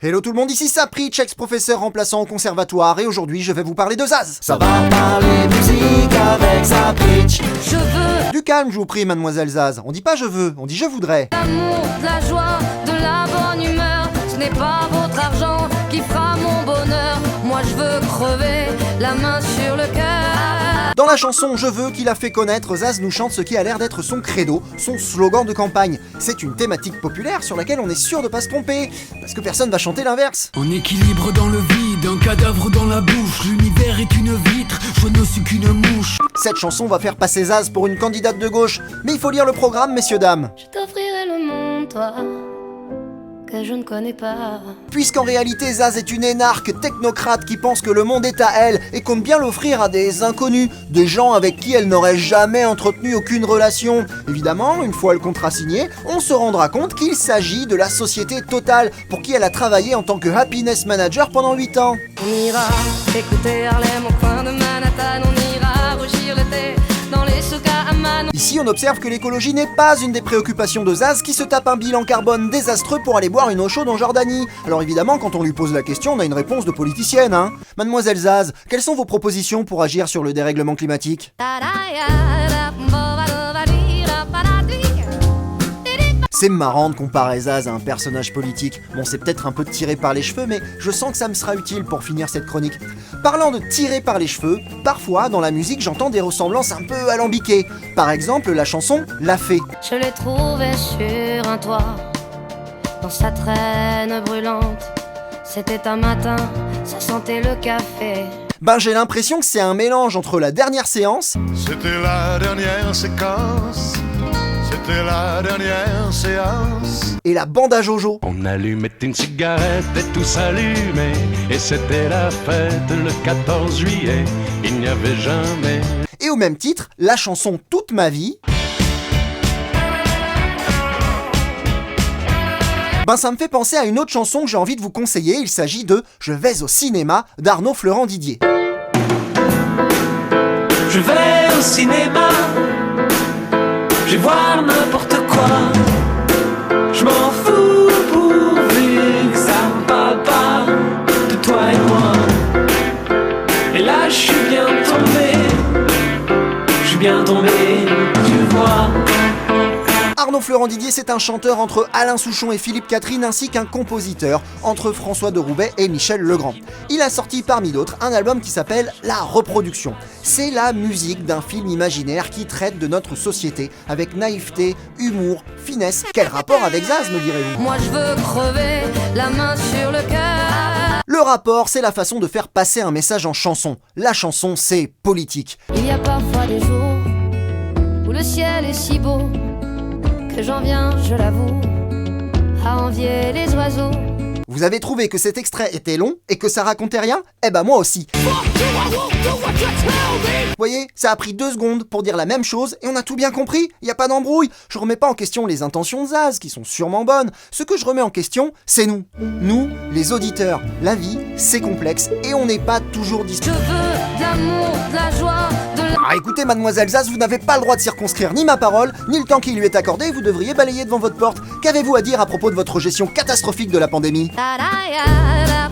Hello tout le monde, ici Sapritch, ex-professeur remplaçant au conservatoire, et aujourd'hui je vais vous parler de Zaz. Ça va parler musique avec Sapritch. Je veux Du calme, je vous prie, mademoiselle Zaz. On dit pas je veux, on dit je voudrais. l'amour, de la joie, de la bonne humeur. Ce n'est pas votre argent qui fera mon bonheur. Moi je veux crever, la main sur le cœur. Dans la chanson Je veux qu'il a fait connaître, Zaz nous chante ce qui a l'air d'être son credo, son slogan de campagne. C'est une thématique populaire sur laquelle on est sûr de pas se tromper, parce que personne va chanter l'inverse. En équilibre dans le vide, un cadavre dans la bouche. L'univers est une vitre, je ne suis qu'une mouche. Cette chanson va faire passer Zaz pour une candidate de gauche, mais il faut lire le programme, messieurs dames. Je t'offrirai le monde, toi, que je ne connais pas. Puisqu'en réalité Zaz est une énarque technocrate qui pense que le monde est à elle et compte bien l'offrir à des inconnus, des gens avec qui elle n'aurait jamais entretenu aucune relation. Évidemment, une fois le contrat signé, on se rendra compte qu'il s'agit de la société Total, pour qui elle a travaillé en tant que happiness manager pendant 8 ans. On ira écouter Harlem au coin de Manhattan. On ira rougir l'été dans les souks à Amman. Ici, on observe que l'écologie n'est pas une des préoccupations de Zaz, qui se tape un bilan carbone désastreux pour aller boire une eau chaude en Jordanie. Alors évidemment, quand on lui pose la question, on a une réponse de politicienne, hein. Mademoiselle Zaz, quelles sont vos propositions pour agir sur le dérèglement climatique ? C'est marrant de comparer Zaz à un personnage politique. Bon, c'est peut-être un peu tiré par les cheveux, mais je sens que ça me sera utile pour finir cette chronique. Parlant de tirer par les cheveux, parfois, dans la musique, j'entends des ressemblances un peu alambiquées. Par exemple, la chanson « La Fée ». Je l'ai trouvé sur un toit, dans sa traîne brûlante. C'était un matin, ça sentait le café. Ben, j'ai l'impression que c'est un mélange entre la dernière séance C'était la dernière séquence, c'était la dernière séance. et la bande à Jojo. On allumait une cigarette et tout s'allumait. Et c'était la fête le 14 juillet. Il n'y avait jamais Et au même titre, la chanson « Toute ma vie ». Ben, ça me fait penser à une autre chanson que j'ai envie de vous conseiller. Il s'agit de « Je vais au cinéma » d'Arnaud Florent Didier. Je vais au cinéma, je vais voir n'importe quoi. Je m'en fous pourvu que ça me parle pas de toi et moi. Et là je suis bien tombé, tu vois. Arnaud Florent Didier, c'est un chanteur entre Alain Souchon et Philippe Catherine, ainsi qu'un compositeur entre François de Roubaix et Michel Legrand. Il a sorti parmi d'autres un album qui s'appelle La Reproduction. C'est la musique d'un film imaginaire qui traite de notre société avec naïveté, humour, finesse. Quel rapport avec Zaz, me direz-vous ? Moi je veux crever, la main sur le cœur. Le rapport, c'est la façon de faire passer un message en chanson. La chanson, c'est politique. Il y a parfois des jours où le ciel est si beau que j'en viens, je l'avoue, à envier les oiseaux. Vous avez trouvé que cet extrait était long et que ça racontait rien ? Eh ben moi aussi. Vous voyez, ça a pris 2 secondes pour dire la même chose et on a tout bien compris, y a pas d'embrouille. Je remets pas en question les intentions de Zaz, qui sont sûrement bonnes. Ce que je remets en question, c'est nous. Nous, les auditeurs. La vie, c'est complexe et on n'est pas toujours Je disponible. veux de l'amour, de la joie, de la... Ah, écoutez, mademoiselle Zaz, vous n'avez pas le droit de circonscrire ni ma parole, ni le temps qui lui est accordé, vous devriez balayer devant votre porte. Qu'avez-vous à dire à propos de votre gestion catastrophique de la pandémie ? Ta-da-ya-da,